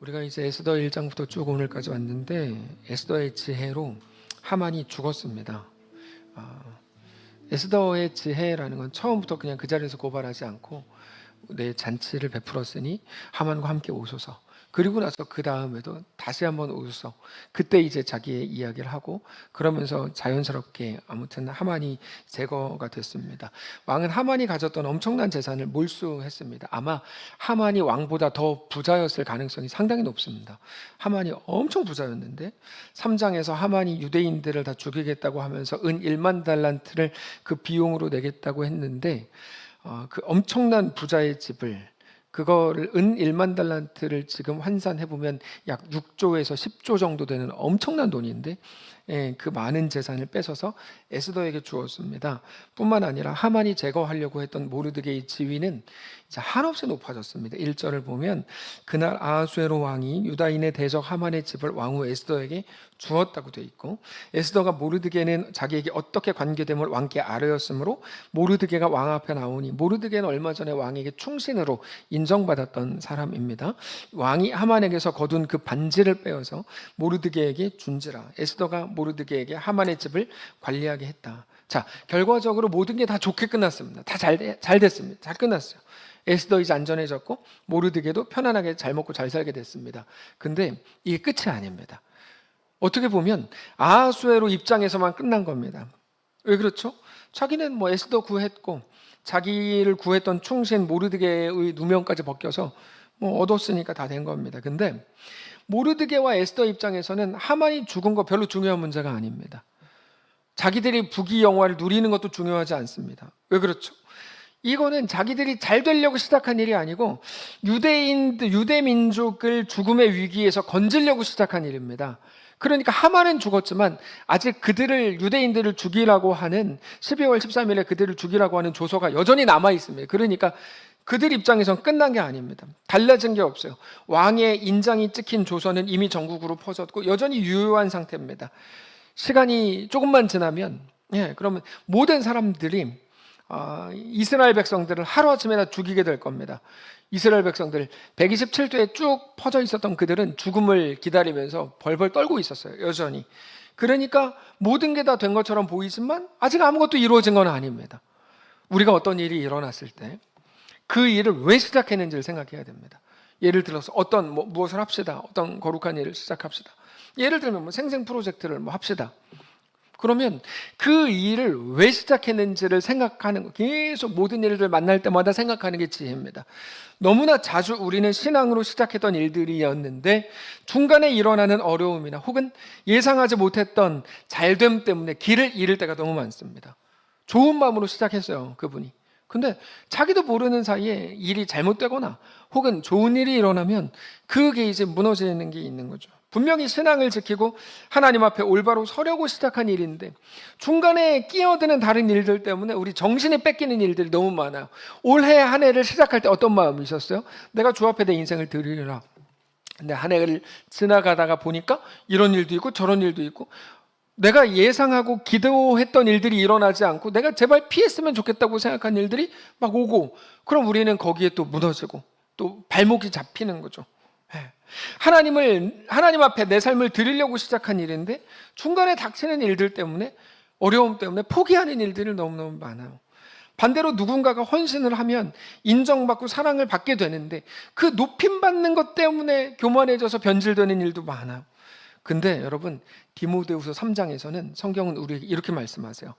우리가 이제 에스더 1장부터 쭉 오늘까지 왔는데 에스더의 지혜로 하만이 죽었습니다. 에스더의 지혜라는 건 처음부터 그냥 그 자리에서 고발하지 않고 내 잔치를 베풀었으니 하만과 함께 오소서. 그리고 나서 그 다음에도 다시 한번 오소서. 그때 이제 자기의 이야기를 하고 그러면서 자연스럽게 아무튼 하만이 제거가 됐습니다. 왕은 하만이 가졌던 엄청난 재산을 몰수했습니다. 아마 하만이 왕보다 더 부자였을 가능성이 상당히 높습니다. 하만이 엄청 부자였는데 3장에서 하만이 유대인들을 다 죽이겠다고 하면서 은 1만 달란트를 그 비용으로 내겠다고 했는데 그 엄청난 부자의 집을 그거를 은 1만 달란트를 지금 환산해 보면 약 6조에서 10조 정도 되는 엄청난 돈인데 그 많은 재산을 뺏어서 에스더에게 주었습니다. 뿐만 아니라 하만이 제거하려고 했던 모르드게의 지위는 이제 한없이 높아졌습니다. 1절을 보면 그날 아하수에로 왕이 유다인의 대적 하만의 집을 왕후 에스더에게 주었다고 되어 있고, 에스더가 모르드게는 자기에게 어떻게 관계됨을 왕께 아뢰었으므로 모르드게가 왕 앞에 나오니, 모르드게는 얼마 전에 왕에게 충신으로 인정받았던 사람입니다. 왕이 하만에게서 거둔 그 반지를 빼어서 모르드게에게 준지라. 에스더가 모르드게에게 하만의 집을 관리하게 했다. 자, 결과적으로 모든 게 다 좋게 끝났습니다. 다 잘 됐습니다. 잘 끝났어요. 에스더 이제 안전해졌고 모르드게도 편안하게 잘 먹고 잘 살게 됐습니다. 근데 이게 끝이 아닙니다. 어떻게 보면 아하수에로 입장에서만 끝난 겁니다. 왜 그렇죠? 자기는 뭐 에스더 구했고 자기를 구했던 충신 모르드게의 누명까지 벗겨서 뭐 얻었으니까 다 된 겁니다. 근데 모르드게와 에스더 입장에서는 하만이 죽은 거 별로 중요한 문제가 아닙니다. 자기들이 부귀 영화를 누리는 것도 중요하지 않습니다. 왜 그렇죠? 이거는 자기들이 잘 되려고 시작한 일이 아니고 유대 민족을 죽음의 위기에서 건지려고 시작한 일입니다. 그러니까 하만은 죽었지만 아직 그들을 유대인들을 죽이라고 하는 12월 13일에 그들을 죽이라고 하는 조서가 여전히 남아 있습니다. 그러니까 그들 입장에선 끝난 게 아닙니다. 달라진 게 없어요. 왕의 인장이 찍힌 조서는 이미 전국으로 퍼졌고 여전히 유효한 상태입니다. 시간이 조금만 지나면 그러면 모든 사람들이 이스라엘 백성들을 하루아침에 다 죽이게 될 겁니다. 이스라엘 백성들 127도에 쭉 퍼져 있었던 그들은 죽음을 기다리면서 벌벌 떨고 있었어요. 여전히. 그러니까 모든 게 다 된 것처럼 보이지만 아직 아무것도 이루어진 건 아닙니다. 우리가 어떤 일이 일어났을 때 그 일을 왜 시작했는지를 생각해야 됩니다. 예를 들어서 무엇을 합시다. 어떤 거룩한 일을 시작합시다. 예를 들면 뭐 생생 프로젝트를 뭐 합시다. 그러면 그 일을 왜 시작했는지를 생각하는 거, 계속 모든 일을 만날 때마다 생각하는 게 지혜입니다. 너무나 자주 우리는 신앙으로 시작했던 일들이었는데 중간에 일어나는 어려움이나 혹은 예상하지 못했던 잘됨 때문에 길을 잃을 때가 너무 많습니다. 좋은 마음으로 시작했어요, 그분이. 근데 자기도 모르는 사이에 일이 잘못되거나 혹은 좋은 일이 일어나면 그게 이제 무너지는 게 있는 거죠. 분명히 신앙을 지키고 하나님 앞에 올바로 서려고 시작한 일인데 중간에 끼어드는 다른 일들 때문에 우리 정신이 뺏기는 일들이 너무 많아요. 올해 한 해를 시작할 때 어떤 마음이셨어요? 내가 주 앞에 내 인생을 드리리라. 근데 한 해를 지나가다가 보니까 이런 일도 있고 저런 일도 있고 내가 예상하고 기도했던 일들이 일어나지 않고 내가 제발 피했으면 좋겠다고 생각한 일들이 막 오고, 그럼 우리는 거기에 또 무너지고 또 발목이 잡히는 거죠. 하나님 앞에 내 삶을 드리려고 시작한 일인데 중간에 닥치는 일들 때문에, 어려움 때문에 포기하는 일들이 너무너무 많아요. 반대로 누군가가 헌신을 하면 인정받고 사랑을 받게 되는데 그 높임받는 것 때문에 교만해져서 변질되는 일도 많아요. 근데 여러분, 디모데후서 3장에서는 성경은 우리에게 이렇게 말씀하세요.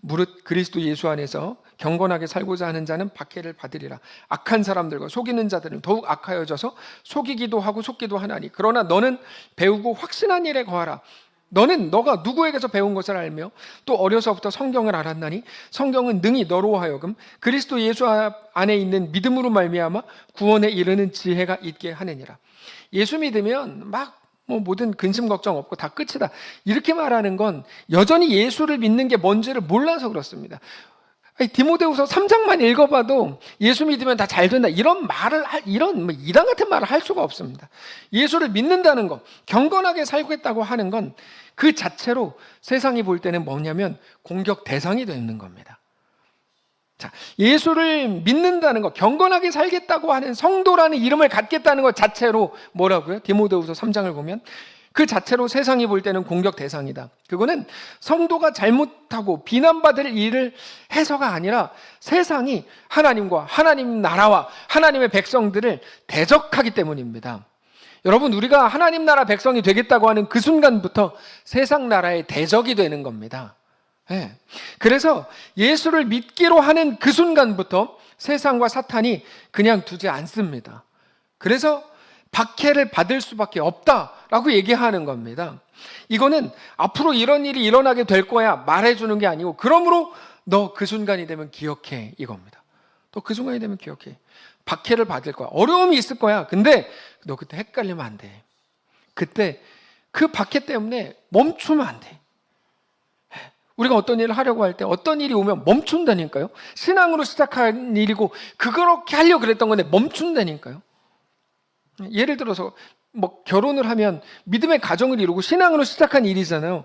무릇 그리스도 예수 안에서 경건하게 살고자 하는 자는 박해를 받으리라. 악한 사람들과 속이는 자들은 더욱 악하여져서 속이기도 하고 속기도 하나니, 그러나 너는 배우고 확신한 일에 거하라. 너는 너가 누구에게서 배운 것을 알며 또 어려서부터 성경을 알았나니 성경은 능히 너로 하여금 그리스도 예수 안에 있는 믿음으로 말미암아 구원에 이르는 지혜가 있게 하느니라. 예수 믿으면 모든 근심 걱정 없고 다 끝이다, 이렇게 말하는 건 여전히 예수를 믿는 게 뭔지를 몰라서 그렇습니다. 디모데후서 3장만 읽어봐도 예수 믿으면 다 잘 된다, 이런 이단 같은 말을 할 수가 없습니다. 예수를 믿는다는 것, 경건하게 살겠다고 하는 건 그 자체로 세상이 볼 때는 뭐냐면 공격 대상이 되는 겁니다. 자, 예수를 믿는다는 것, 경건하게 살겠다고 하는 성도라는 이름을 갖겠다는 것 자체로 뭐라고요? 디모데후서 3장을 보면 그 자체로 세상이 볼 때는 공격 대상이다. 그거는 성도가 잘못하고 비난받을 일을 해서가 아니라 세상이 하나님과 하나님 나라와 하나님의 백성들을 대적하기 때문입니다. 여러분, 우리가 하나님 나라 백성이 되겠다고 하는 그 순간부터 세상 나라의 대적이 되는 겁니다. 네. 그래서 예수를 믿기로 하는 그 순간부터 세상과 사탄이 그냥 두지 않습니다. 그래서 박해를 받을 수밖에 없다라고 얘기하는 겁니다. 이거는 앞으로 이런 일이 일어나게 될 거야 말해주는 게 아니고, 그러므로 너 그 순간이 되면 기억해, 이겁니다. 너 그 순간이 되면 기억해. 박해를 받을 거야. 어려움이 있을 거야. 근데 너 그때 헷갈리면 안 돼. 그때 그 박해 때문에 멈추면 안 돼. 우리가 어떤 일을 하려고 할 때 어떤 일이 오면 멈춘다니까요. 신앙으로 시작한 일이고 그렇게 하려고 그랬던 건데 멈춘다니까요. 예를 들어서 뭐 결혼을 하면 믿음의 가정을 이루고 신앙으로 시작한 일이잖아요.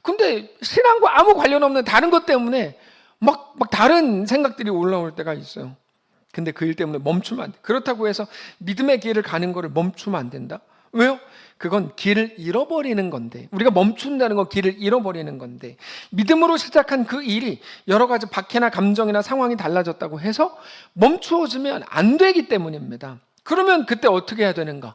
근데 신앙과 아무 관련 없는 다른 것 때문에 막 다른 생각들이 올라올 때가 있어요. 근데 그 일 때문에 멈추면 안 돼. 그렇다고 해서 믿음의 길을 가는 거를 멈추면 안 된다. 왜요? 그건 길을 잃어버리는 건데, 우리가 멈춘다는 건 길을 잃어버리는 건데, 믿음으로 시작한 그 일이 여러 가지 박해나 감정이나 상황이 달라졌다고 해서 멈추어지면 안 되기 때문입니다. 그러면 그때 어떻게 해야 되는가?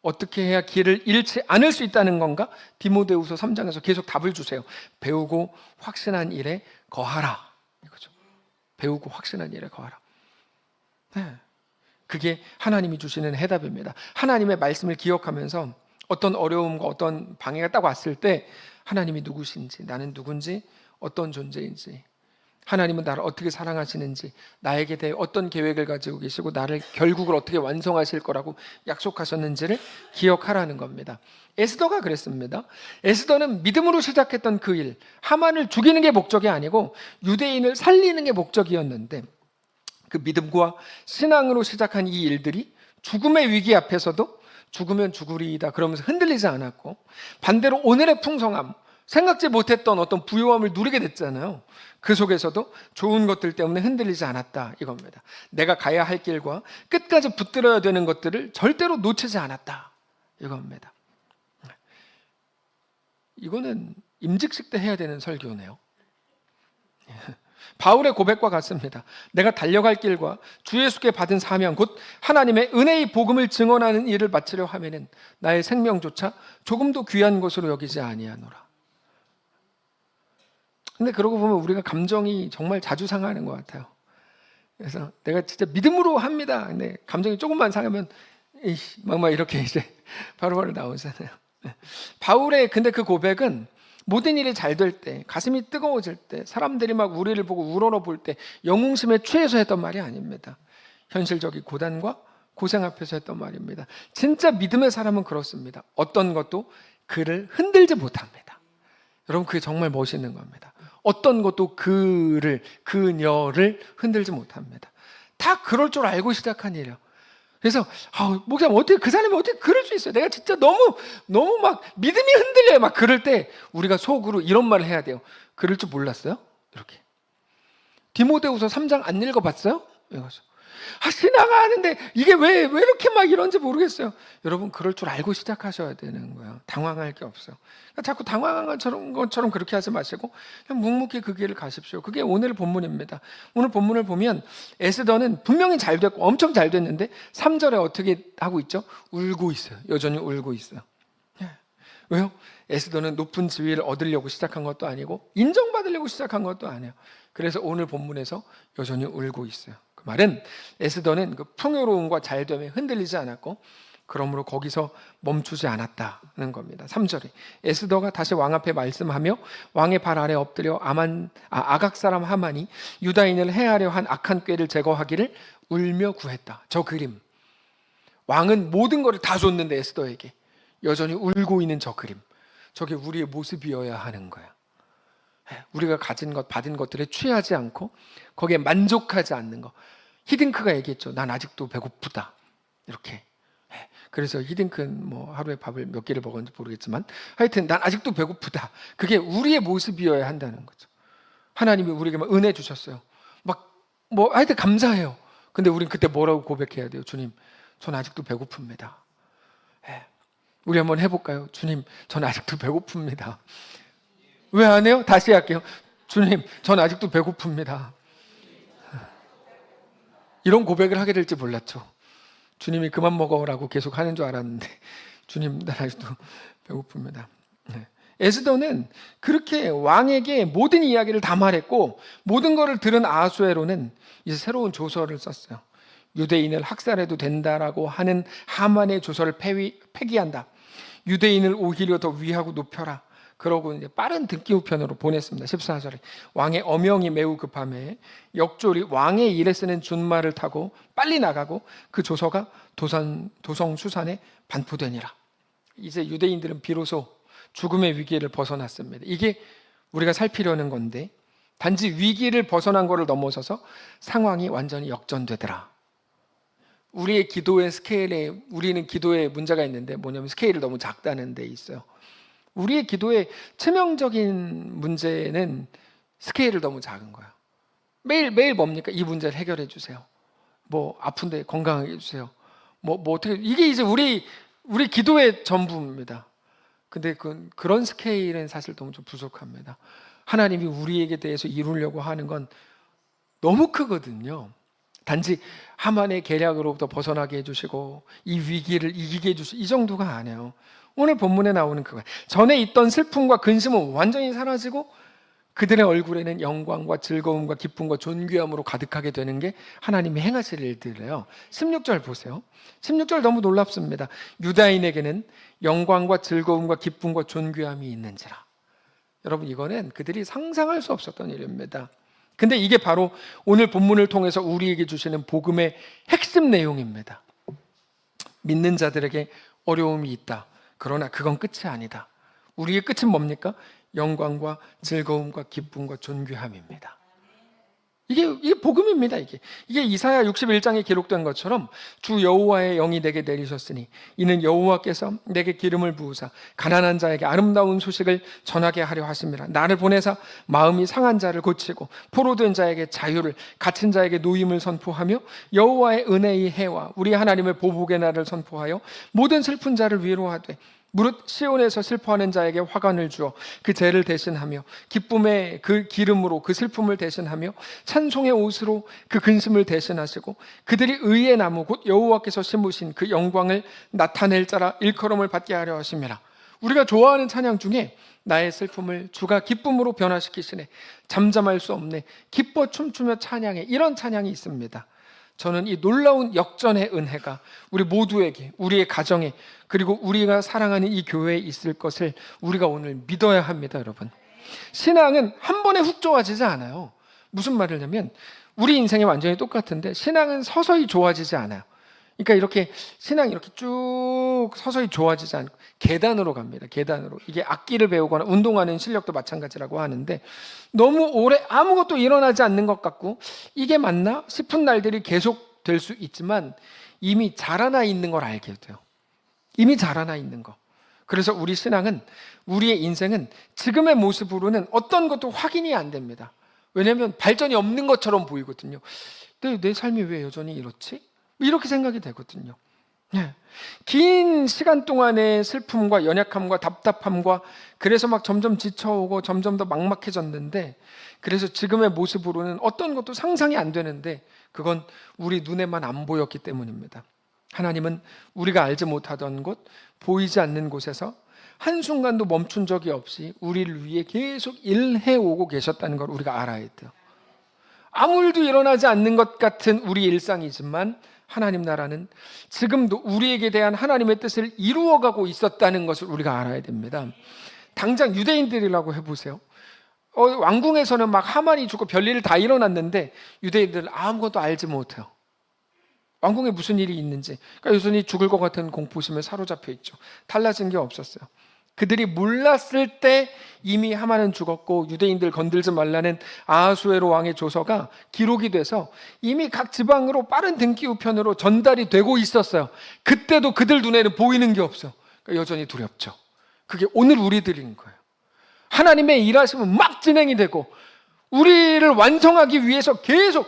어떻게 해야 길을 잃지 않을 수 있다는 건가? 디모데후서 3장에서 계속 답을 주세요. 배우고 확신한 일에 거하라, 이거죠. 배우고 확신한 일에 거하라. 네. 그게 하나님이 주시는 해답입니다. 하나님의 말씀을 기억하면서 어떤 어려움과 어떤 방해가 딱 왔을 때 하나님이 누구신지, 나는 누군지, 어떤 존재인지, 하나님은 나를 어떻게 사랑하시는지, 나에게 대해 어떤 계획을 가지고 계시고 나를 결국을 어떻게 완성하실 거라고 약속하셨는지를 기억하라는 겁니다. 에스더가 그랬습니다. 에스더는 믿음으로 시작했던 그 일, 하만을 죽이는 게 목적이 아니고 유대인을 살리는 게 목적이었는데, 그 믿음과 신앙으로 시작한 이 일들이 죽음의 위기 앞에서도 죽으면 죽으리이다 그러면서 흔들리지 않았고, 반대로 오늘의 풍성함, 생각지 못했던 어떤 부유함을 누리게 됐잖아요. 그 속에서도 좋은 것들 때문에 흔들리지 않았다, 이겁니다. 내가 가야 할 길과 끝까지 붙들어야 되는 것들을 절대로 놓치지 않았다, 이겁니다. 이거는 임직식 때 해야 되는 설교네요. 바울의 고백과 같습니다. 내가 달려갈 길과 주 예수께 받은 사명, 곧 하나님의 은혜의 복음을 증언하는 일을 마치려 하면은 나의 생명조차 조금도 귀한 것으로 여기지 아니하노라. 근데 그러고 보면 우리가 감정이 정말 자주 상하는 것 같아요. 그래서 내가 진짜 믿음으로 합니다. 근데 감정이 조금만 상하면 막 이렇게 이제 바로바로 나오잖아요. 바울의 근데 그 고백은 모든 일이 잘 될 때, 가슴이 뜨거워질 때, 사람들이 막 우리를 보고 우러러볼 때 영웅심에 취해서 했던 말이 아닙니다. 현실적인 고단과 고생 앞에서 했던 말입니다. 진짜 믿음의 사람은 그렇습니다. 어떤 것도 그를 흔들지 못합니다. 여러분, 그게 정말 멋있는 겁니다. 어떤 것도 그녀를 흔들지 못합니다. 다 그럴 줄 알고 시작한 일이에요. 그래서 목사님, 어떻게 그 사람이 어떻게 그럴 수 있어요? 내가 진짜 너무 막 믿음이 흔들려요. 막 그럴 때 우리가 속으로 이런 말을 해야 돼요. 그럴 줄 몰랐어요? 이렇게. 디모데후서 3장 안 읽어봤어요? 이거죠. 신앙하는데 이게 왜 이렇게 막 이런지 모르겠어요. 여러분, 그럴 줄 알고 시작하셔야 되는 거예요. 당황할 게 없어요. 그러니까 자꾸 당황한 것처럼 그렇게 하지 마시고 그냥 묵묵히 그 길을 가십시오. 그게 오늘 본문입니다. 오늘 본문을 보면 에스더는 분명히 잘 됐고 엄청 잘 됐는데 3절에 어떻게 하고 있죠? 울고 있어요. 여전히 울고 있어요. 왜요? 에스더는 높은 지위를 얻으려고 시작한 것도 아니고 인정받으려고 시작한 것도 아니에요. 그래서 오늘 본문에서 여전히 울고 있어요. 그 말은 에스더는 그 풍요로움과 잘됨에 흔들리지 않았고 그러므로 거기서 멈추지 않았다는 겁니다. 3절에 에스더가 다시 왕 앞에 말씀하며 왕의 발 아래 엎드려 아각 사람 하만이 유다인을 해하려 한 악한 꾀를 제거하기를 울며 구했다. 저 그림, 왕은 모든 것을 다 줬는데 에스더에게 여전히 울고 있는 저 그림, 저게 우리의 모습이어야 하는 거야. 우리가 가진 것, 받은 것들에 취하지 않고 거기에 만족하지 않는 거. 히딩크가 얘기했죠. 난 아직도 배고프다, 이렇게. 그래서 히딩크는 뭐 하루에 밥을 몇 개를 먹었는지 모르겠지만 하여튼 난 아직도 배고프다. 그게 우리의 모습이어야 한다는 거죠. 하나님이 우리에게 막 은혜 주셨어요. 막 뭐 하여튼 감사해요. 근데 우린 그때 뭐라고 고백해야 돼요? 주님, 전 아직도 배고픕니다. 예. 우리 한번 해볼까요? 주님, 전 아직도 배고픕니다. 왜 안 해요? 다시 할게요. 주님, 전 아직도 배고픕니다. 이런 고백을 하게 될지 몰랐죠. 주님이 그만 먹어라고 계속 하는 줄 알았는데 주님, 난 아직도 배고픕니다. 네. 에스더는 그렇게 왕에게 모든 이야기를 다 말했고, 모든 것을 들은 아하수에로는 이제 새로운 조서를 썼어요. 유대인을 학살해도 된다라고 하는 하만의 조서를 폐기한다. 유대인을 오히려 더 위하고 높여라. 그러고 이제 빠른 등기우편으로 보냈습니다. 14절에 왕의 어명이 매우 급함에 역졸이 왕의 일에 쓰는 준말을 타고 빨리 나가고 그 조서가 도성수산에 반포되니라. 이제 유대인들은 비로소 죽음의 위기를 벗어났습니다. 이게 우리가 살피려는 건데, 단지 위기를 벗어난 것을 넘어서서 상황이 완전히 역전되더라. 우리의 기도의 스케일에, 우리는 기도에 문제가 있는데 뭐냐면 스케일을 너무 작다는 데 있어요. 우리의 기도의 치명적인 문제는 스케일을 너무 작은 거야. 매일 뭡니까? 이 문제를 해결해 주세요. 뭐 아픈데 건강하게 해주세요. 뭐 어떻게, 이게 이제 우리 기도의 전부입니다. 근데 그런 스케일은 사실 너무 좀 부족합니다. 하나님이 우리에게 대해서 이루려고 하는 건 너무 크거든요. 단지 하만의 계략으로부터 벗어나게 해주시고 이 위기를 이기게 해주시고 이 정도가 아니에요. 오늘 본문에 나오는 그거예요. 전에 있던 슬픔과 근심은 완전히 사라지고 그들의 얼굴에는 영광과 즐거움과 기쁨과 존귀함으로 가득하게 되는 게 하나님이 행하실 일들이에요. 16절 보세요. 16절 너무 놀랍습니다. 유다인에게는 영광과 즐거움과 기쁨과 존귀함이 있는지라. 여러분, 이거는 그들이 상상할 수 없었던 일입니다. 근데 이게 바로 오늘 본문을 통해서 우리에게 주시는 복음의 핵심 내용입니다. 믿는 자들에게 어려움이 있다. 그러나 그건 끝이 아니다. 우리의 끝은 뭡니까? 영광과 즐거움과 기쁨과 존귀함입니다. 이게 복음입니다. 이게 이사야 61장에 기록된 것처럼 주 여호와의 영이 내게 내리셨으니 이는 여호와께서 내게 기름을 부으사 가난한 자에게 아름다운 소식을 전하게 하려 하심이라. 나를 보내사 마음이 상한 자를 고치고 포로된 자에게 자유를, 갇힌 자에게 노임을 선포하며 여호와의 은혜의 해와 우리 하나님의 보복의 날을 선포하여 모든 슬픈 자를 위로하되 무릇 시온에서 슬퍼하는 자에게 화관을 주어 그 죄를 대신하며 기쁨의 그 기름으로 그 슬픔을 대신하며 찬송의 옷으로 그 근심을 대신하시고 그들이 의의 나무 곧 여호와께서 심으신 그 영광을 나타낼 자라 일컬음을 받게 하려 하심이라. 우리가 좋아하는 찬양 중에 나의 슬픔을 주가 기쁨으로 변화시키시네, 잠잠할 수 없네, 기뻐 춤추며 찬양해, 이런 찬양이 있습니다. 저는 이 놀라운 역전의 은혜가 우리 모두에게, 우리의 가정에, 그리고 우리가 사랑하는 이 교회에 있을 것을 우리가 오늘 믿어야 합니다. 여러분, 신앙은 한 번에 훅 좋아지지 않아요. 무슨 말을 하냐면 우리 인생이 완전히 똑같은데 신앙은 서서히 좋아지지 않아요. 그러니까 이렇게 신앙이 이렇게 쭉 서서히 좋아지지 않고 계단으로 갑니다. 계단으로. 이게 악기를 배우거나 운동하는 실력도 마찬가지라고 하는데 너무 오래 아무것도 일어나지 않는 것 같고 이게 맞나 싶은 날들이 계속 될 수 있지만 이미 자라나 있는 걸 알게 돼요. 이미 자라나 있는 거. 그래서 우리 신앙은, 우리의 인생은 지금의 모습으로는 어떤 것도 확인이 안 됩니다. 왜냐하면 발전이 없는 것처럼 보이거든요. 내 삶이 왜 여전히 이렇지? 이렇게 생각이 되거든요. 긴 시간 동안의 슬픔과 연약함과 답답함과 그래서 막 점점 지쳐오고 점점 더 막막해졌는데, 그래서 지금의 모습으로는 어떤 것도 상상이 안 되는데 그건 우리 눈에만 안 보였기 때문입니다. 하나님은 우리가 알지 못하던 곳, 보이지 않는 곳에서 한순간도 멈춘 적이 없이 우리를 위해 계속 일해오고 계셨다는 걸 우리가 알아야 돼요. 아무 일도 일어나지 않는 것 같은 우리 일상이지만 하나님 나라는 지금도 우리에게 대한 하나님의 뜻을 이루어가고 있었다는 것을 우리가 알아야 됩니다. 당장 유대인들이라고 해보세요. 왕궁에서는 막 하만이 죽고 별일 다 일어났는데 유대인들은 아무것도 알지 못해요. 왕궁에 무슨 일이 있는지. 그러니까 여전히 죽을 것 같은 공포심에 사로잡혀 있죠. 달라진 게 없었어요. 그들이 몰랐을 때 이미 하만은 죽었고 유대인들 건들지 말라는 아하수에로 왕의 조서가 기록이 돼서 이미 각 지방으로 빠른 등기 우편으로 전달이 되고 있었어요. 그때도 그들 눈에는 보이는 게 없어요. 그러니까 여전히 두렵죠. 그게 오늘 우리들인 거예요. 하나님의 일하심은 막 진행이 되고 우리를 완성하기 위해서 계속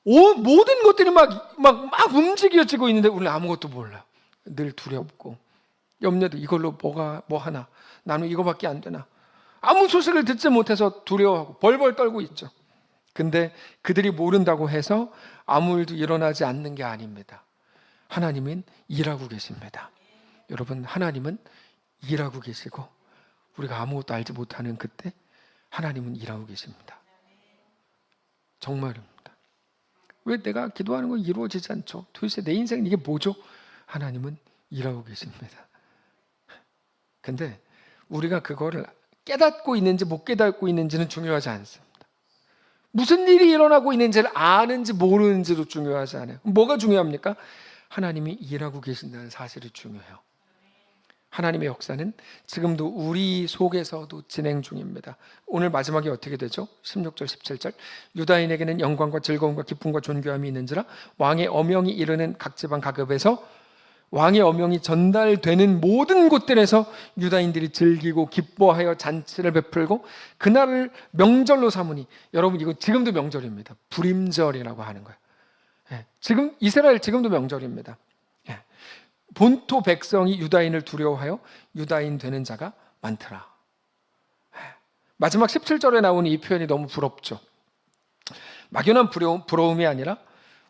모든 것들이 막 움직여지고 있는데 우리는 아무것도 몰라. 늘 두렵고 염려도 이걸로 뭐 하나? 나는 이거밖에 안 되나? 아무 소식을 듣지 못해서 두려워하고 벌벌 떨고 있죠. 근데 그들이 모른다고 해서 아무 일도 일어나지 않는 게 아닙니다. 하나님은 일하고 계십니다. 여러분, 하나님은 일하고 계시고 우리가 아무것도 알지 못하는 그때 하나님은 일하고 계십니다. 정말입니다. 왜 내가 기도하는 건 이루어지지 않죠? 도대체 내 인생은 이게 뭐죠? 하나님은 일하고 계십니다. 근데 우리가 그거를 깨닫고 있는지 못 깨닫고 있는지는 중요하지 않습니다. 무슨 일이 일어나고 있는지를 아는지 모르는지도 중요하지 않아요. 뭐가 중요합니까? 하나님이 일하고 계신다는 사실이 중요해요. 하나님의 역사는 지금도 우리 속에서도 진행 중입니다. 오늘 마지막에 어떻게 되죠? 16절 17절 유다인에게는 영광과 즐거움과 기쁨과 존귀함이 있는지라 왕의 엄명이 이르는 각 지방 각 읍에서 왕의 엄명이 전달되는 모든 곳들에서 유다인들이 즐기고 기뻐하여 잔치를 베풀고 그날을 명절로 삼으니, 여러분 이거 지금도 명절입니다. 불임절이라고 하는 거예요. 지금 이스라엘 지금도 명절입니다. 본토 백성이 유다인을 두려워하여 유다인 되는 자가 많더라. 마지막 17절에 나오는 이 표현이 너무 부럽죠. 막연한 부러움이 아니라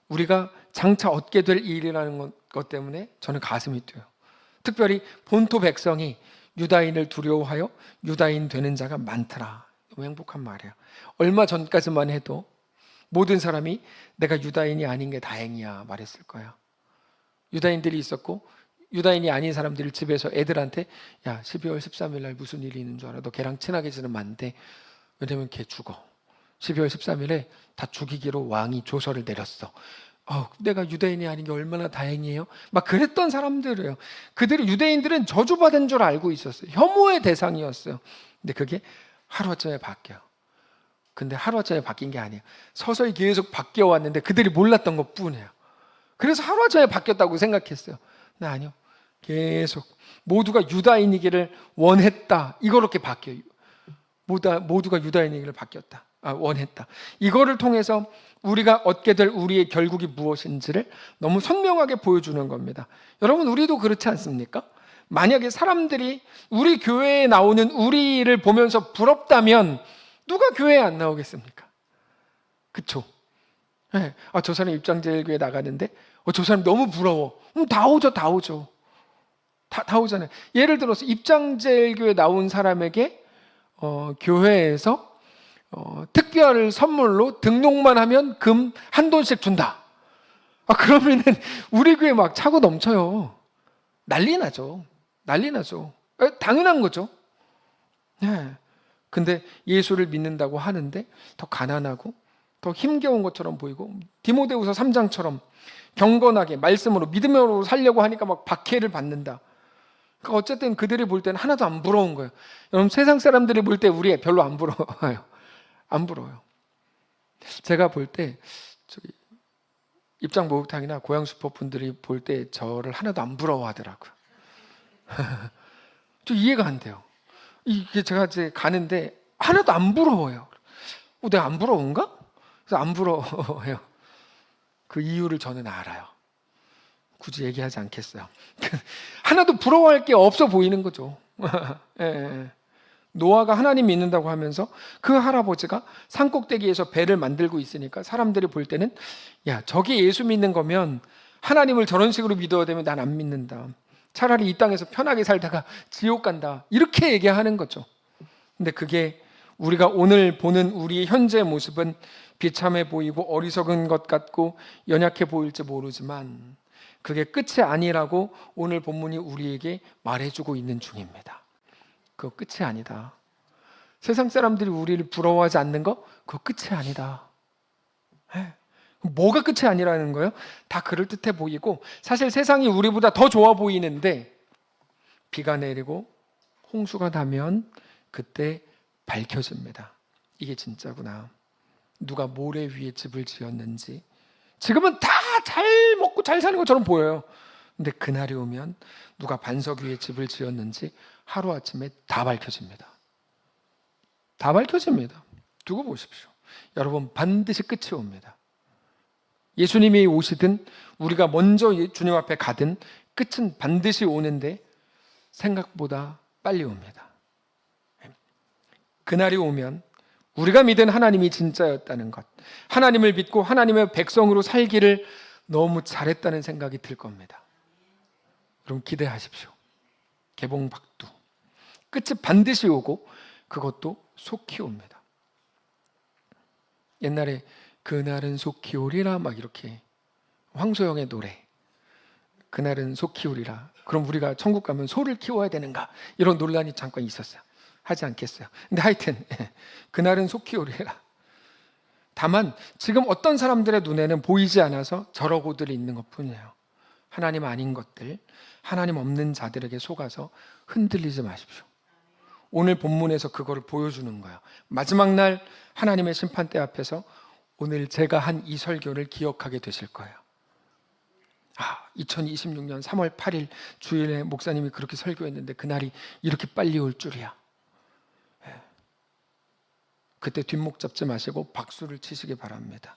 우리가 장차 얻게 될 일이라는 것 때문에 저는 가슴이 뛰어요. 특별히 본토 백성이 유다인을 두려워하여 유다인 되는 자가 많더라. 너무 행복한 말이에요. 얼마 전까지만 해도 모든 사람이 내가 유다인이 아닌 게 다행이야 말했을 거야. 유다인들이 있었고 유다인이 아닌 사람들이 집에서 애들한테 야 12월 13일 날 무슨 일이 있는 줄 알아? 너 걔랑 친하게 지내면 안 돼. 왜냐면 걔 죽어. 12월 13일에 다 죽이기로 왕이 조서를 내렸어. 내가 유대인이 아닌 게 얼마나 다행이에요. 막 그랬던 사람들이에요. 유대인들은 저주받은 줄 알고 있었어요. 혐오의 대상이었어요. 근데 그게 하루아침에 바뀌어요. 근데 하루아침에 바뀐 게 아니에요. 서서히 계속 바뀌어 왔는데 그들이 몰랐던 것 뿐이에요. 그래서 하루아침에 바뀌었다고 생각했어요. 근데 아니요. 계속 모두가 유다인이기를 원했다. 이렇게 바뀌어요. 모두가 유다인이기를 원했다. 이거를 통해서 우리가 얻게 될 우리의 결국이 무엇인지를 너무 선명하게 보여주는 겁니다. 여러분, 우리도 그렇지 않습니까? 만약에 사람들이 우리 교회에 나오는 우리를 보면서 부럽다면 누가 교회에 안 나오겠습니까? 그쵸? 네. 저 사람 입장제일교회 나가는데 저 사람 너무 부러워. 다 오죠. 다 오잖아요. 예를 들어서 입장제일교회 나온 사람에게 교회에서 특별 선물로 등록만 하면 금 $1 준다. 그러면은 우리 교회 막 차고 넘쳐요. 난리 나죠. 당연한 거죠. 네. 근데 예수를 믿는다고 하는데 더 가난하고 더 힘겨운 것처럼 보이고 디모데후서 3장처럼 경건하게 말씀으로 믿음으로 살려고 하니까 막 박해를 받는다. 그러니까 어쨌든 그들이 볼 때는 하나도 안 부러운 거예요. 여러분, 세상 사람들이 볼 때 우리 별로 안 부러워요. 안 부러워요. 제가 볼 때 입장 목욕탕이나 고향 슈퍼 분들이 볼 때 저를 하나도 안 부러워하더라고요. 저 이해가 안 돼요. 이게 제가 이제 가는데 하나도 안 부러워요. 내가 안 부러운가? 그래서 안 부러워요. 그 이유를 저는 알아요. 굳이 얘기하지 않겠어요. 하나도 부러워할 게 없어 보이는 거죠. 예. 노아가 하나님 믿는다고 하면서 그 할아버지가 산꼭대기에서 배를 만들고 있으니까 사람들이 볼 때는 야, 저게 예수 믿는 거면 하나님을 저런 식으로 믿어야 되면 난 안 믿는다. 차라리 이 땅에서 편하게 살다가 지옥 간다. 이렇게 얘기하는 거죠. 근데 그게 우리가 오늘 보는 우리의 현재 모습은 비참해 보이고 어리석은 것 같고 연약해 보일지 모르지만 그게 끝이 아니라고 오늘 본문이 우리에게 말해주고 있는 중입니다. 그거 끝이 아니다. 세상 사람들이 우리를 부러워하지 않는 거 그거 끝이 아니다. 뭐가 끝이 아니라는 거예요? 다 그럴듯해 보이고 사실 세상이 우리보다 더 좋아 보이는데 비가 내리고 홍수가 나면 그때 밝혀집니다. 이게 진짜구나. 누가 모래 위에 집을 지었는지 지금은 다 잘 먹고 잘 사는 것처럼 보여요. 근데 그날이 오면 누가 반석 위에 집을 지었는지 하루아침에 다 밝혀집니다. 다 밝혀집니다. 두고 보십시오. 여러분, 반드시 끝이 옵니다. 예수님이 오시든 우리가 먼저 주님 앞에 가든 끝은 반드시 오는데 생각보다 빨리 옵니다. 그날이 오면 우리가 믿은 하나님이 진짜였다는 것, 하나님을 믿고 하나님의 백성으로 살기를 너무 잘했다는 생각이 들 겁니다. 여러분 기대하십시오. 개봉박두. 끝이 반드시 오고 그것도 속히 옵니다. 옛날에 그날은 속히 오리라 막 이렇게 황소영의 노래, 그날은 속히 오리라. 그럼 우리가 천국 가면 소를 키워야 되는가? 이런 논란이 잠깐 있었어요. 하지 않겠어요. 근데 하여튼 그날은 속히 오리라. 다만 지금 어떤 사람들의 눈에는 보이지 않아서 저러고들이 있는 것뿐이에요. 하나님 아닌 것들, 하나님 없는 자들에게 속아서 흔들리지 마십시오. 오늘 본문에서 그거를 보여주는 거예요. 마지막 날 하나님의 심판대 앞에서 오늘 제가 한 이 설교를 기억하게 되실 거예요. 2026년 3월 8일 주일에 목사님이 그렇게 설교했는데 그날이 이렇게 빨리 올 줄이야. 그때 뒷목 잡지 마시고 박수를 치시기 바랍니다.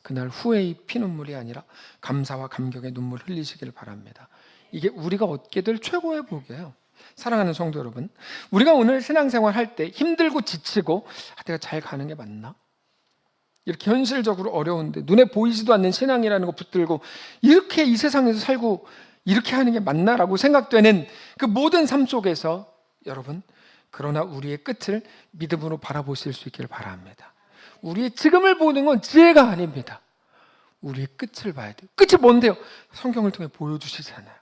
그날 후회의 피눈물이 아니라 감사와 감격의 눈물 흘리시길 바랍니다. 이게 우리가 얻게 될 최고의 복이에요. 사랑하는 성도 여러분, 우리가 오늘 신앙생활 할 때 힘들고 지치고 내가 잘 가는 게 맞나? 이렇게 현실적으로 어려운데 눈에 보이지도 않는 신앙이라는 거 붙들고 이렇게 이 세상에서 살고 이렇게 하는 게 맞나라고 생각되는 그 모든 삶 속에서 여러분, 그러나 우리의 끝을 믿음으로 바라보실 수 있기를 바랍니다. 우리의 지금을 보는 건 지혜가 아닙니다. 우리의 끝을 봐야 돼요. 끝이 뭔데요? 성경을 통해 보여주시잖아요.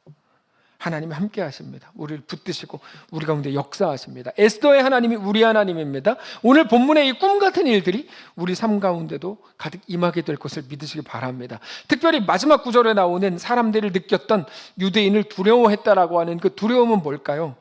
하나님이 함께 하십니다. 우리를 붙드시고 우리 가운데 역사하십니다. 에스더의 하나님이 우리 하나님입니다. 오늘 본문의 이 꿈 같은 일들이 우리 삶 가운데도 가득 임하게 될 것을 믿으시기 바랍니다. 특별히 마지막 구절에 나오는 사람들을 느꼈던 유대인을 두려워했다라고 하는 그 두려움은 뭘까요?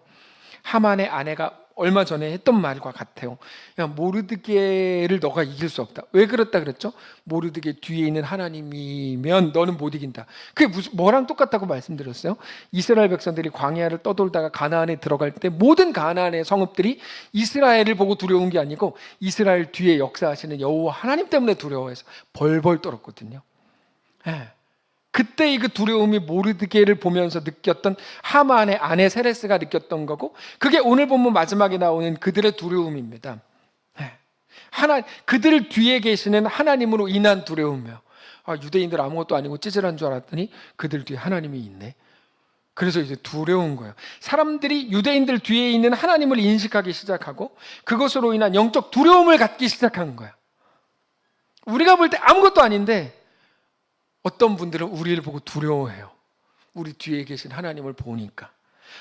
하만의 아내가 얼마 전에 했던 말과 같아요. 야, 모르드게를 너가 이길 수 없다. 왜 그랬다 그랬죠? 모르드게 뒤에 있는 하나님이면 너는 못 이긴다. 그게 뭐랑 똑같다고 말씀드렸어요? 이스라엘 백성들이 광야를 떠돌다가 가나안에 들어갈 때 모든 가나안의 성읍들이 이스라엘을 보고 두려운 게 아니고 이스라엘 뒤에 역사하시는 여호와 하나님 때문에 두려워해서 벌벌 떨었거든요. 네. 그때 이 그 두려움이 모르드게를 보면서 느꼈던 하만의 아내 세레스가 느꼈던 거고, 그게 오늘 본문 마지막에 나오는 그들의 두려움입니다. 그들 뒤에 계시는 하나님으로 인한 두려움이에요. 유대인들 아무것도 아니고 찌질한 줄 알았더니 그들 뒤에 하나님이 있네. 그래서 이제 두려운 거예요. 사람들이 유대인들 뒤에 있는 하나님을 인식하기 시작하고 그것으로 인한 영적 두려움을 갖기 시작한 거예요. 우리가 볼 때 아무것도 아닌데 어떤 분들은 우리를 보고 두려워해요. 우리 뒤에 계신 하나님을 보니까.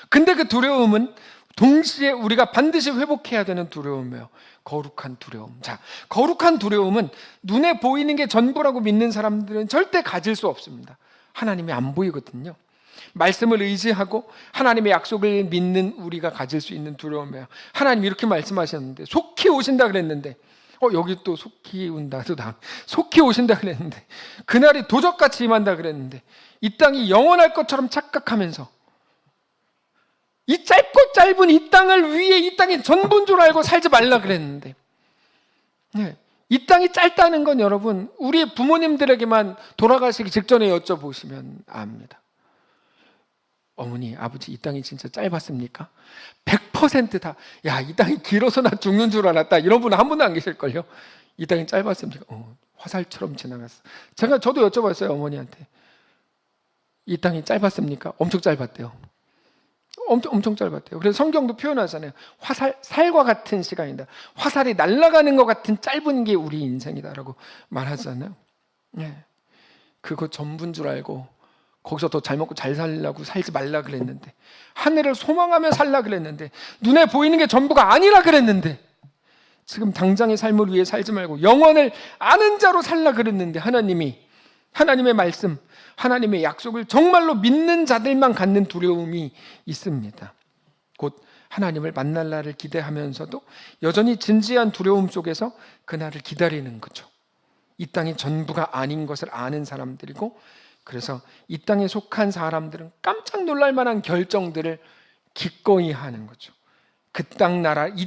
근데 그 두려움은 동시에 우리가 반드시 회복해야 되는 두려움이에요. 거룩한 두려움. 자, 거룩한 두려움은 눈에 보이는 게 전부라고 믿는 사람들은 절대 가질 수 없습니다. 하나님이 안 보이거든요. 말씀을 의지하고 하나님의 약속을 믿는 우리가 가질 수 있는 두려움이에요. 하나님 이렇게 말씀하셨는데, 속히 오신다 그랬는데, 여기 또 속히 온다, 속히 오신다 그랬는데, 그날이 도적같이 임한다 그랬는데, 이 땅이 영원할 것처럼 착각하면서 이 짧고 짧은 이 땅을 위해 이 땅이 전부인 줄 알고 살지 말라 그랬는데, 이 땅이 짧다는 건 여러분 우리 부모님들에게만 돌아가시기 직전에 여쭤보시면 압니다. 어머니, 아버지, 이 땅이 진짜 짧았습니까? 100% 다, 야, 이 땅이 길어서 나 죽는 줄 알았다, 이런 분은 한 분도 안 계실걸요? 이 땅이 짧았습니까? 화살처럼 지나갔어. 저도 여쭤봤어요, 어머니한테. 이 땅이 짧았습니까? 엄청 짧았대요. 엄청 짧았대요. 그래서 성경도 표현하잖아요. 살과 같은 시간이다. 화살이 날아가는 것 같은 짧은 게 우리 인생이다라고 말하잖아요. 그거 전부인 줄 알고 거기서 더 잘 먹고 잘 살려고 살지 말라 그랬는데, 하늘을 소망하며 살라 그랬는데, 눈에 보이는 게 전부가 아니라 그랬는데, 지금 당장의 삶을 위해 살지 말고 영원을 아는 자로 살라 그랬는데, 하나님의 말씀, 하나님의 약속을 정말로 믿는 자들만 갖는 두려움이 있습니다. 곧 하나님을 만날 날을 기대하면서도 여전히 진지한 두려움 속에서 그날을 기다리는 거죠. 이 땅이 전부가 아닌 것을 아는 사람들이고, 그래서 이 땅에 속한 사람들은 깜짝 놀랄 만한 결정들을 기꺼이 하는 거죠. 이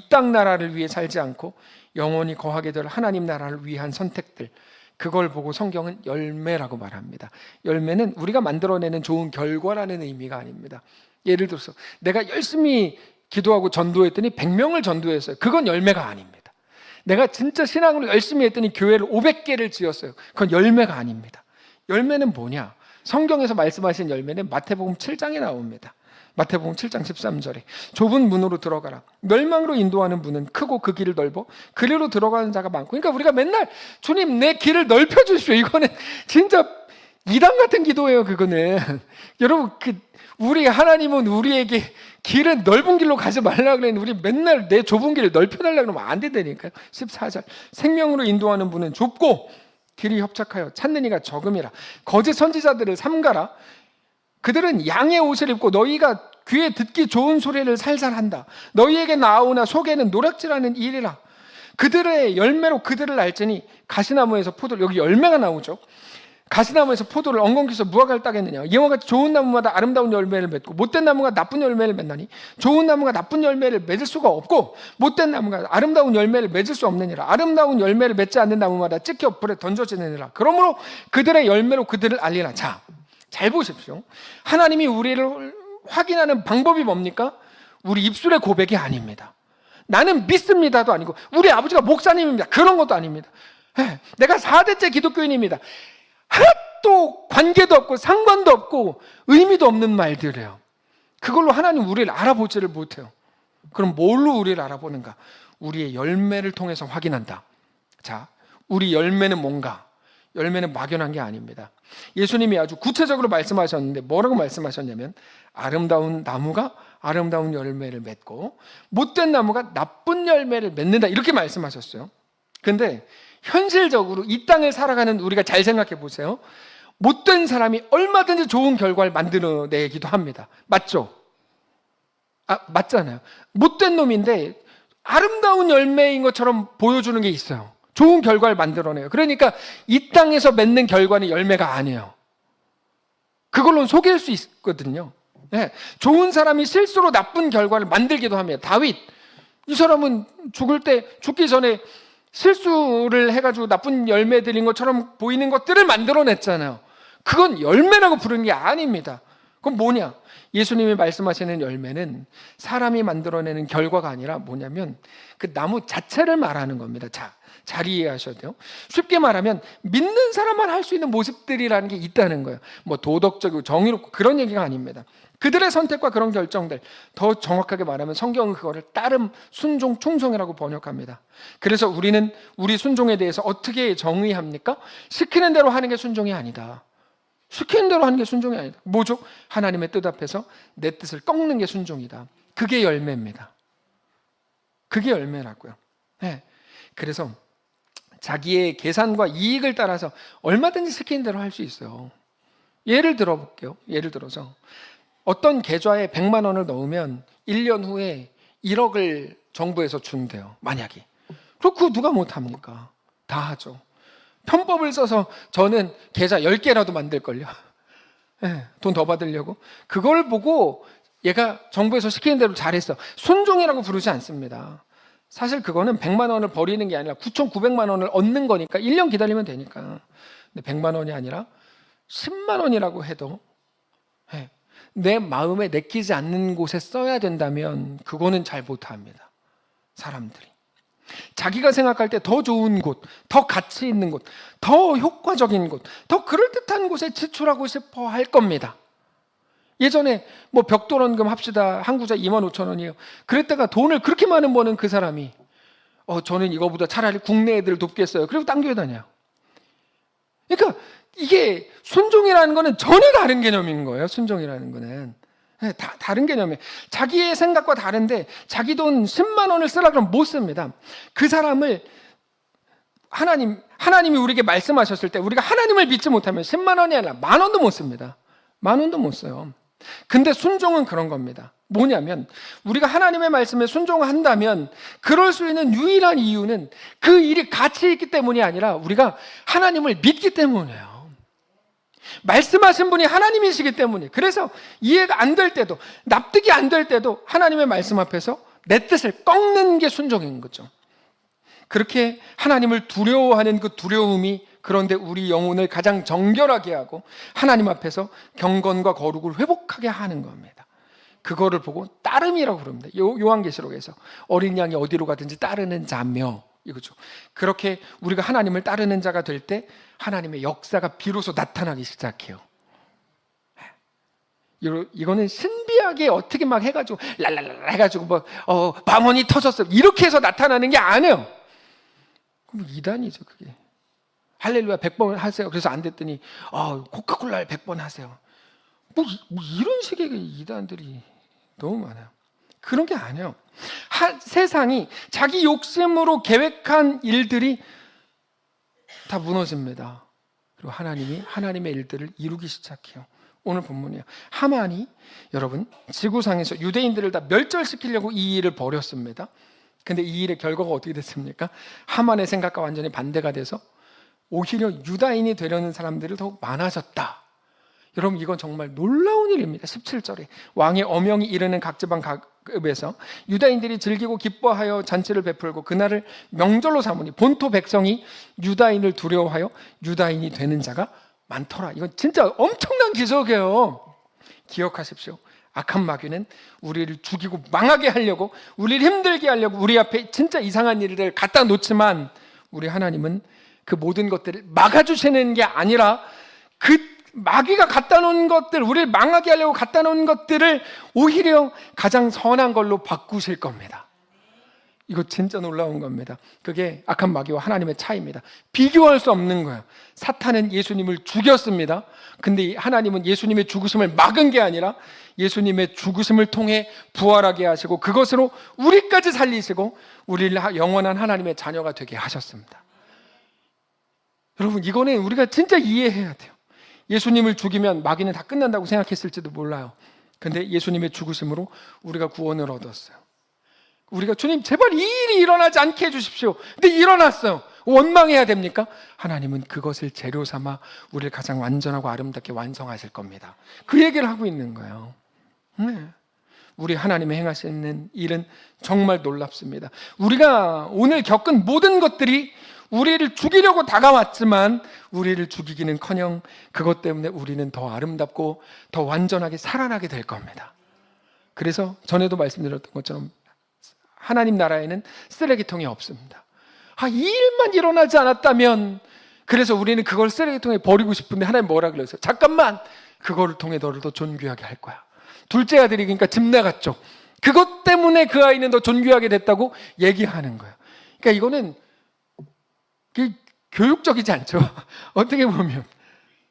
땅 나라를 위해 살지 않고 영원히 거하게 될 하나님 나라를 위한 선택들, 그걸 보고 성경은 열매라고 말합니다. 열매는 우리가 만들어내는 좋은 결과라는 의미가 아닙니다. 예를 들어서 내가 열심히 기도하고 전도했더니 100명을 전도했어요. 그건 열매가 아닙니다. 내가 진짜 신앙으로 열심히 했더니 교회를 500개를 지었어요. 그건 열매가 아닙니다. 열매는 뭐냐? 성경에서 말씀하신 열매는 마태복음 7장에 나옵니다. 마태복음 7장 13절에 좁은 문으로 들어가라. 멸망으로 인도하는 문은 크고 그 길을 넓어 그리로 들어가는 자가 많고. 그러니까 우리가 맨날 주님 내 길을 넓혀 주십시오. 이거는 진짜 이단 같은 기도예요. 그거는 여러분 우리 하나님은 우리에게 길은 넓은 길로 가지 말라고 그랬는데 우리 맨날 내 좁은 길을 넓혀달라고 그러면 안 된다니까요. 14절 생명으로 인도하는 문은 좁고 길이 협착하여 찾는 이가 적음이라. 거짓 선지자들을 삼가라. 그들은 양의 옷을 입고 너희가 귀에 듣기 좋은 소리를 살살 한다. 너희에게 나오나 속에는 노략질하는 일이라. 그들의 열매로 그들을 알지니 가시나무에서 포도를, 여기 열매가 나오죠. 가시나무에서 포도를 엉겅퀴서 무화과를 따겠느냐. 이와 같이 좋은 나무마다 아름다운 열매를 맺고 못된 나무가 나쁜 열매를 맺나니 좋은 나무가 나쁜 열매를 맺을 수가 없고 못된 나무가 아름다운 열매를 맺을 수 없느니라. 아름다운 열매를 맺지 않는 나무마다 찍혀 불에 던져지느니라. 그러므로 그들의 열매로 그들을 알리라. 자, 잘 보십시오. 하나님이 우리를 확인하는 방법이 뭡니까? 우리 입술의 고백이 아닙니다. 나는 믿습니다도 아니고 우리 아버지가 목사님입니다. 그런 것도 아닙니다. 내가 4대째 기독교인입니다. 하나도 관계도 없고 상관도 없고 의미도 없는 말들이에요. 그걸로 하나님 우리를 알아보지를 못해요. 그럼 뭘로 우리를 알아보는가? 우리의 열매를 통해서 확인한다. 자, 우리 열매는 뭔가? 열매는 막연한 게 아닙니다. 예수님이 아주 구체적으로 말씀하셨는데 뭐라고 말씀하셨냐면 아름다운 나무가 아름다운 열매를 맺고 못된 나무가 나쁜 열매를 맺는다 이렇게 말씀하셨어요. 근데 현실적으로 이 땅을 살아가는 우리가 잘 생각해 보세요. 못된 사람이 얼마든지 좋은 결과를 만들어내기도 합니다. 맞죠? 맞잖아요. 못된 놈인데 아름다운 열매인 것처럼 보여주는 게 있어요. 좋은 결과를 만들어내요. 그러니까 이 땅에서 맺는 결과는 열매가 아니에요. 그걸로는 속일 수 있거든요. 네. 좋은 사람이 실수로 나쁜 결과를 만들기도 합니다. 다윗, 이 사람은 죽기 전에 실수를 해가지고 나쁜 열매들인 것처럼 보이는 것들을 만들어냈잖아요. 그건 열매라고 부르는 게 아닙니다. 그건 뭐냐? 예수님이 말씀하시는 열매는 사람이 만들어내는 결과가 아니라 뭐냐면 그 나무 자체를 말하는 겁니다. 잘 이해하셔야 돼요. 쉽게 말하면 믿는 사람만 할 수 있는 모습들이라는 게 있다는 거예요. 뭐 도덕적이고 정의롭고 그런 얘기가 아닙니다. 그들의 선택과 그런 결정들, 더 정확하게 말하면 성경은 그거를 따름, 순종, 충성이라고 번역합니다. 그래서 우리는 우리 순종에 대해서 어떻게 정의합니까? 시키는 대로 하는 게 순종이 아니다. 시키는 대로 하는 게 순종이 아니다. 뭐죠? 하나님의 뜻 앞에서 내 뜻을 꺾는 게 순종이다. 그게 열매입니다. 그게 열매라고요. 네. 그래서 자기의 계산과 이익을 따라서 얼마든지 시키는 대로 할 수 있어요. 예를 들어 볼게요. 예를 들어서 어떤 계좌에 100만 원을 넣으면 1년 후에 1억을 정부에서 준대요. 만약에. 그럼 그거 누가 못합니까? 다 하죠. 편법을 써서 저는 계좌 10개라도 만들걸요. 네, 돈 더 받으려고. 그걸 보고 얘가 정부에서 시키는 대로 잘했어. 순종이라고 부르지 않습니다. 사실 그거는 100만 원을 버리는 게 아니라 9,900만 원을 얻는 거니까 1년 기다리면 되니까. 근데 100만 원이 아니라 10만 원이라고 해도 내 마음에 내키지 않는 곳에 써야 된다면 그거는 잘 못합니다. 사람들이. 자기가 생각할 때 더 좋은 곳, 더 가치 있는 곳, 더 효과적인 곳, 더 그럴듯한 곳에 지출하고 싶어 할 겁니다. 예전에 뭐 벽돌원금 합시다. 한 구자 25,000원이에요. 그랬다가 돈을 그렇게 많은 버는 그 사람이 저는 이거보다 차라리 국내 애들을 돕겠어요. 그리고 딴 교회 다녀요. 그러니까 이게 순종이라는 거는 전혀 다른 개념인 거예요. 순종이라는 거는. 네, 다른 개념이에요. 자기의 생각과 다른데 자기 돈 10만 원을 쓰라 그러면 못 씁니다. 그 사람을 하나님이 우리에게 말씀하셨을 때 우리가 하나님을 믿지 못하면 10만 원이 아니라 10,000원도 못 씁니다. 10,000원도 못 써요. 근데 순종은 그런 겁니다. 뭐냐면 우리가 하나님의 말씀에 순종한다면 그럴 수 있는 유일한 이유는 그 일이 가치 있기 때문이 아니라 우리가 하나님을 믿기 때문이에요. 말씀하신 분이 하나님이시기 때문에. 그래서 이해가 안 될 때도 납득이 안 될 때도 하나님의 말씀 앞에서 내 뜻을 꺾는 게 순종인 거죠. 그렇게 하나님을 두려워하는 그 두려움이 그런데 우리 영혼을 가장 정결하게 하고 하나님 앞에서 경건과 거룩을 회복하게 하는 겁니다. 그거를 보고 따름이라고 부릅니다. 요한계시록에서 어린 양이 어디로 가든지 따르는 자며, 이거죠. 그렇게 우리가 하나님을 따르는 자가 될 때 하나님의 역사가 비로소 나타나기 시작해요. 이거는 신비하게 어떻게 막 해가지고 랄랄랄 해가지고 뭐 방언이 터졌어 이렇게 해서 나타나는 게 아니에요. 그럼 이단이죠 그게. 할렐루야 100번 하세요. 그래서 안 됐더니 코카콜라를 100번 하세요. 뭐 이런 식의 이단들이 너무 많아요. 그런 게 아니에요. 세상이 자기 욕심으로 계획한 일들이 다 무너집니다. 그리고 하나님이 하나님의 일들을 이루기 시작해요. 오늘 본문이에요. 하만이 여러분 지구상에서 유대인들을 다 멸절시키려고 이 일을 벌였습니다. 근데 이 일의 결과가 어떻게 됐습니까? 하만의 생각과 완전히 반대가 돼서 오히려 유다인이 되려는 사람들이 더욱 많아졌다. 여러분 이건 정말 놀라운 일입니다. 17절에 왕의 엄영이 이르는 각 지방 각읍에서 유다인들이 즐기고 기뻐하여 잔치를 베풀고 그날을 명절로 삼으니 본토 백성이 유다인을 두려워하여 유다인이 되는 자가 많더라. 이건 진짜 엄청난 기적이에요. 기억하십시오. 악한 마귀는 우리를 죽이고 망하게 하려고, 우리를 힘들게 하려고 우리 앞에 진짜 이상한 일을 갖다 놓지만 우리 하나님은 그 모든 것들을 막아주시는 게 아니라 그 마귀가 갖다 놓은 것들, 우리를 망하게 하려고 갖다 놓은 것들을 오히려 가장 선한 걸로 바꾸실 겁니다. 이거 진짜 놀라운 겁니다. 그게 악한 마귀와 하나님의 차이입니다. 비교할 수 없는 거예요. 사탄은 예수님을 죽였습니다. 근데 하나님은 예수님의 죽으심을 막은 게 아니라 예수님의 죽으심을 통해 부활하게 하시고 그것으로 우리까지 살리시고 우리를 영원한 하나님의 자녀가 되게 하셨습니다. 여러분 이거는 우리가 진짜 이해해야 돼요. 예수님을 죽이면 마귀는 다 끝난다고 생각했을지도 몰라요. 근데 예수님의 죽으심으로 우리가 구원을 얻었어요. 우리가 주님 제발 이 일이 일어나지 않게 해주십시오. 근데 일어났어요. 원망해야 됩니까? 하나님은 그것을 재료 삼아 우리를 가장 완전하고 아름답게 완성하실 겁니다. 그 얘기를 하고 있는 거예요. 우리 하나님의 행하시는 일은 정말 놀랍습니다. 우리가 오늘 겪은 모든 것들이 우리를 죽이려고 다가왔지만 우리를 죽이기는커녕 그것 때문에 우리는 더 아름답고 더 완전하게 살아나게 될 겁니다. 그래서 전에도 말씀드렸던 것처럼 하나님 나라에는 쓰레기통이 없습니다. 이 일만 일어나지 않았다면, 그래서 우리는 그걸 쓰레기통에 버리고 싶은데 하나님 뭐라 그랬어요? 잠깐만, 그거를 통해 너를 더 존귀하게 할 거야. 둘째 아들이 그러니까 집 나갔죠. 그것 때문에 그 아이는 더 존귀하게 됐다고 얘기하는 거예요. 그러니까 이거는 교육적이지 않죠. 어떻게 보면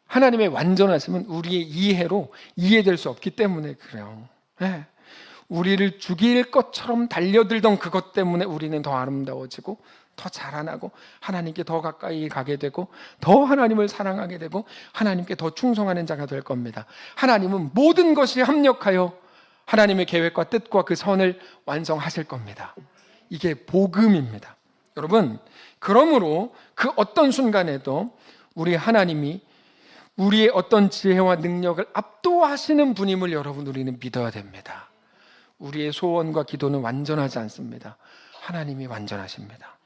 하나님의 완전하심은 우리의 이해로 이해될 수 없기 때문에 그래요. 네. 우리를 죽일 것처럼 달려들던 그것 때문에 우리는 더 아름다워지고 더 자라나고 하나님께 더 가까이 가게 되고 더 하나님을 사랑하게 되고 하나님께 더 충성하는 자가 될 겁니다. 하나님은 모든 것이 합력하여 하나님의 계획과 뜻과 그 선을 완성하실 겁니다. 이게 복음입니다. 여러분, 그러므로 그 어떤 순간에도 우리 하나님이 우리의 어떤 지혜와 능력을 압도하시는 분임을 여러분 우리는 믿어야 됩니다. 우리의 소원과 기도는 완전하지 않습니다. 하나님이 완전하십니다.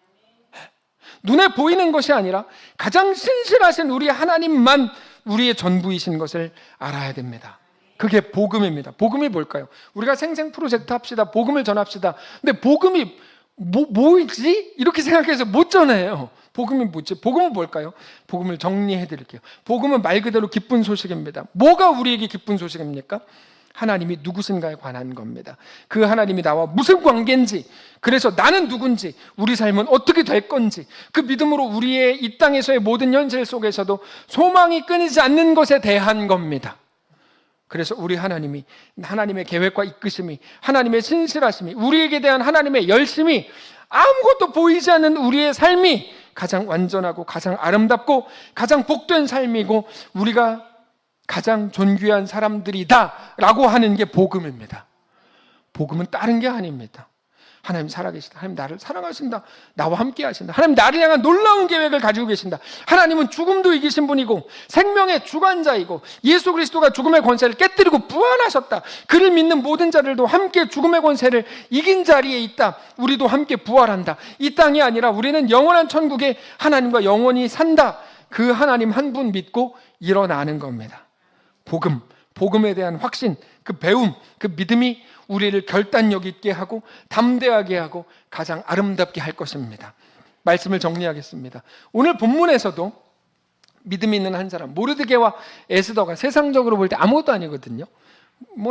눈에 보이는 것이 아니라 가장 신실하신 우리 하나님만 우리의 전부이신 것을 알아야 됩니다. 그게 복음입니다. 복음이 뭘까요? 우리가 생생 프로젝트 합시다. 복음을 전합시다. 근데 복음이 뭐지? 이렇게 생각해서 못 전해요. 복음이 뭐지? 복음은 뭘까요? 복음을 정리해 드릴게요. 복음은 말 그대로 기쁜 소식입니다. 뭐가 우리에게 기쁜 소식입니까? 하나님이 누구신가에 관한 겁니다. 그 하나님이 나와 무슨 관계인지, 그래서 나는 누군지, 우리 삶은 어떻게 될 건지, 그 믿음으로 우리의 이 땅에서의 모든 현실 속에서도 소망이 끊이지 않는 것에 대한 겁니다. 그래서 우리 하나님이, 하나님의 계획과 이끄심이, 하나님의 신실하심이, 우리에게 대한 하나님의 열심이, 아무것도 보이지 않는 우리의 삶이 가장 완전하고 가장 아름답고 가장 복된 삶이고 우리가 가장 존귀한 사람들이다 라고 하는 게 복음입니다. 복음은 다른 게 아닙니다. 하나님 살아계시다. 하나님 나를 사랑하신다. 나와 함께 하신다. 하나님 나를 향한 놀라운 계획을 가지고 계신다. 하나님은 죽음도 이기신 분이고 생명의 주관자이고 예수 그리스도가 죽음의 권세를 깨뜨리고 부활하셨다. 그를 믿는 모든 자들도 함께 죽음의 권세를 이긴 자리에 있다. 우리도 함께 부활한다. 이 땅이 아니라 우리는 영원한 천국에 하나님과 영원히 산다. 그 하나님 한 분 믿고 일어나는 겁니다. 복음에 대한 확신, 그 배움, 그 믿음이 우리를 결단력 있게 하고 담대하게 하고 가장 아름답게 할 것입니다. 말씀을 정리하겠습니다. 오늘 본문에서도 믿음이 있는 한 사람, 모르드게와 에스더가 세상적으로 볼 때 아무것도 아니거든요.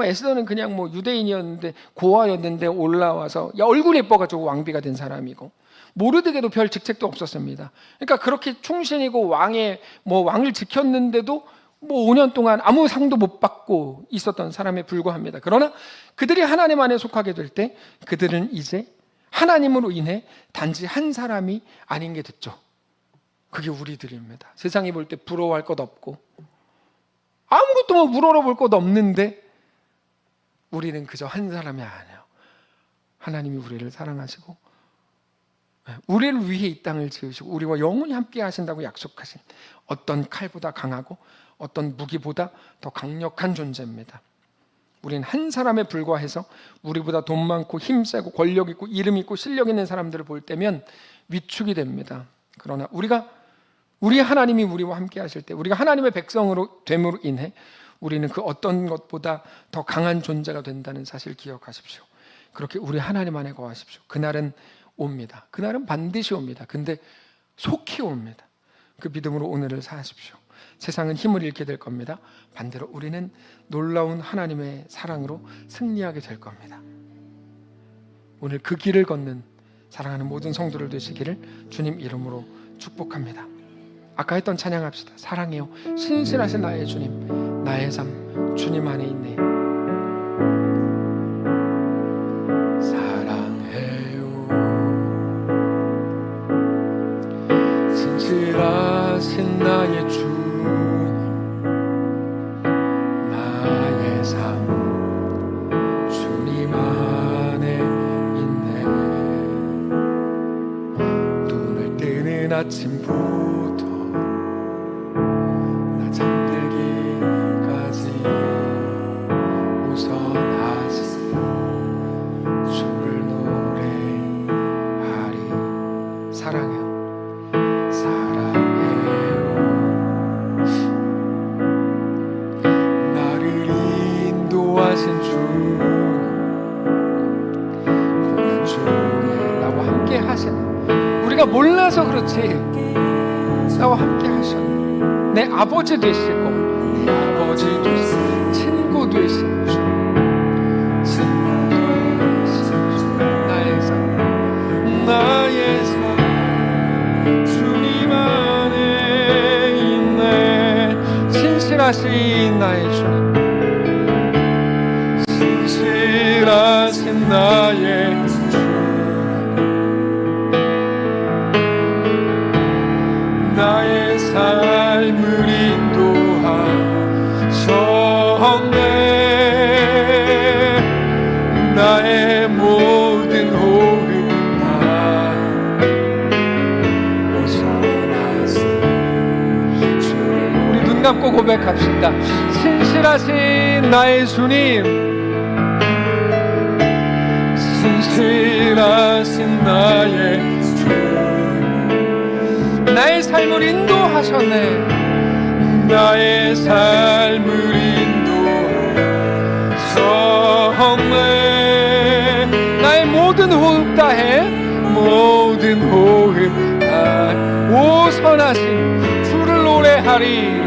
에스더는 그냥 유대인이었는데 고아였는데 올라와서 얼굴이 예뻐가지고 왕비가 된 사람이고, 모르드게도 별 직책도 없었습니다. 그러니까 그렇게 충신이고 왕을 지켰는데도 5년 동안 아무 상도 못 받고 있었던 사람에 불과합니다. 그러나 그들이 하나님 안에 속하게 될 때 그들은 이제 하나님으로 인해 단지 한 사람이 아닌 게 됐죠. 그게 우리들입니다. 세상이 볼 때 부러워할 것 없고 아무것도 우러러볼 것 없는데 우리는 그저 한 사람이 아니에요. 하나님이 우리를 사랑하시고 우리를 위해 이 땅을 지으시고 우리와 영원히 함께 하신다고 약속하신 어떤 칼보다 강하고 어떤 무기보다 더 강력한 존재입니다. 우리는 한 사람에 불과해서 우리보다 돈 많고 힘세고 권력 있고 이름 있고 실력 있는 사람들을 볼 때면 위축이 됩니다. 그러나 우리 하나님이 우리와 함께 하실 때, 우리가 하나님의 백성으로 됨으로 인해 우리는 그 어떤 것보다 더 강한 존재가 된다는 사실 기억하십시오. 그렇게 우리 하나님 안에 거하십시오. 그날은 옵니다. 그날은 반드시 옵니다. 근데 속히 옵니다. 그 믿음으로 오늘을 사십시오. 세상은 힘을 잃게 될 겁니다. 반대로 우리는 놀라운 하나님의 사랑으로 승리하게 될 겁니다. 오늘 그 길을 걷는 사랑하는 모든 성도들 되시기를 주님 이름으로 축복합니다. 아까 했던 찬양합시다. 사랑해요 신실하신 나의 주님, 나의 삶 주님 안에 있네. 사랑해요 신실하신 나의 주님, 나의 삶 주님 안에 있네. 눈을 뜨는 아침부터 나 잠들기까지 우선하신 주를 노래하리. 사랑해요 하신 주 공연 중에 나와 함께 하시는, 우리가 몰라서 그렇지 나와 함께 하셨네. 내 아버지 되시고 내 아버지 되시고 친구 되시는 주, 친구 되시는 주, 나의 삶 주님 안에 있네. 신실하신 나의 주님, 신실하신 나의 주, 나의 삶을 인도하셨네. 나의 모든 호흡 다 벗어나서 주를, 우리 눈 감고 고백합시다. 신실하신 나의 주님, 신실하신 나의 주, 나의 삶을 인도하셨네. 나의 삶을 인도하셨네. 나의 모든 호흡 다해, 모든 호흡 다 오 선하신 주를 노래하리.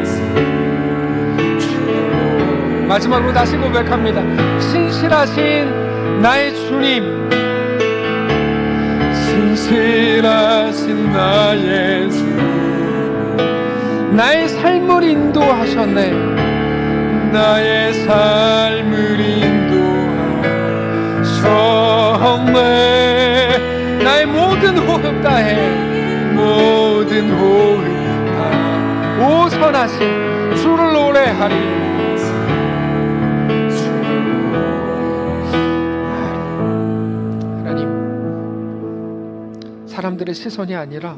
마지막으로 다시 고백합니다. 신실하신 나의 주님, 신실하신 나의 주, 나의 삶을 인도하셨네. 나의 삶을 인도하셨네. 나의 모든 호흡 다해, 모든 호흡 다 오 선하신 주를 노래하리. 사람들의 시선이 아니라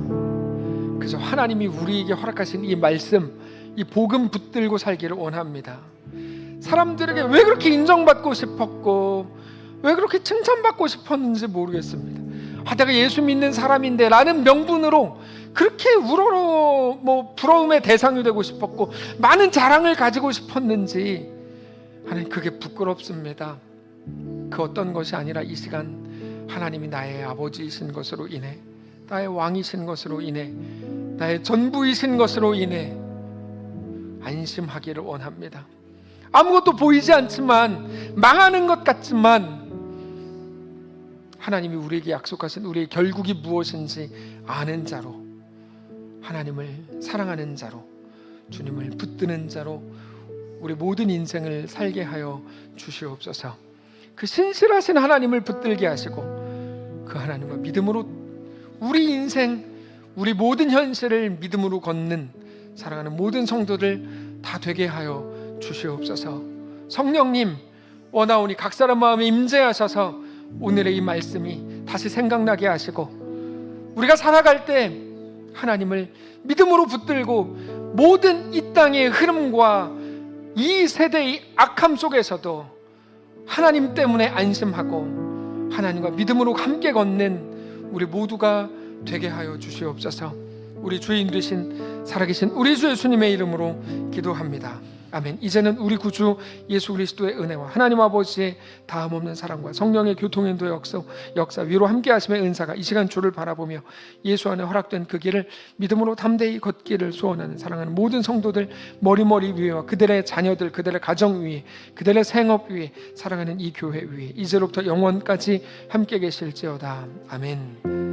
그저 하나님이 우리에게 허락하신 이 말씀, 이 복음 붙들고 살기를 원합니다. 사람들에게 왜 그렇게 인정받고 싶었고 왜 그렇게 칭찬받고 싶었는지 모르겠습니다. 내가 예수 믿는 사람인데 라는 명분으로 그렇게 우러러 부러움의 대상이 되고 싶었고 많은 자랑을 가지고 싶었는지 하나님, 그게 부끄럽습니다. 그 어떤 것이 아니라 이 시간 하나님이 나의 아버지이신 것으로 인해, 나의 왕이신 것으로 인해, 나의 전부이신 것으로 인해 안심하기를 원합니다. 아무것도 보이지 않지만, 망하는 것 같지만 하나님이 우리에게 약속하신 우리의 결국이 무엇인지 아는 자로, 하나님을 사랑하는 자로, 주님을 붙드는 자로 우리 모든 인생을 살게 하여 주시옵소서. 그 신실하신 하나님을 붙들게 하시고 그 하나님과 믿음으로 우리 인생, 우리 모든 현실을 믿음으로 걷는 사랑하는 모든 성도들 다 되게 하여 주시옵소서. 성령님, 원하오니 각 사람 마음에 임재하셔서 오늘의 이 말씀이 다시 생각나게 하시고, 우리가 살아갈 때 하나님을 믿음으로 붙들고 모든 이 땅의 흐름과 이 세대의 악함 속에서도 하나님 때문에 안심하고 하나님과 믿음으로 함께 걷는 우리 모두가 되게 하여 주시옵소서. 우리 주인 되신 살아계신 우리 주 예수님의 이름으로 기도합니다. 아멘. 이제는 우리 구주 예수 그리스도의 은혜와 하나님 아버지의 다함없는 사랑과 성령의 교통인도의 역사 위로 함께 하심의 은사가 이 시간 주를 바라보며 예수 안에 허락된 그 길을 믿음으로 담대히 걷기를 소원하는 사랑하는 모든 성도들 머리머리 위에와 그들의 자녀들, 그들의 가정 위에, 그들의 생업 위에, 사랑하는 이 교회 위에 이제로부터 영원까지 함께 계실지어다. 아멘.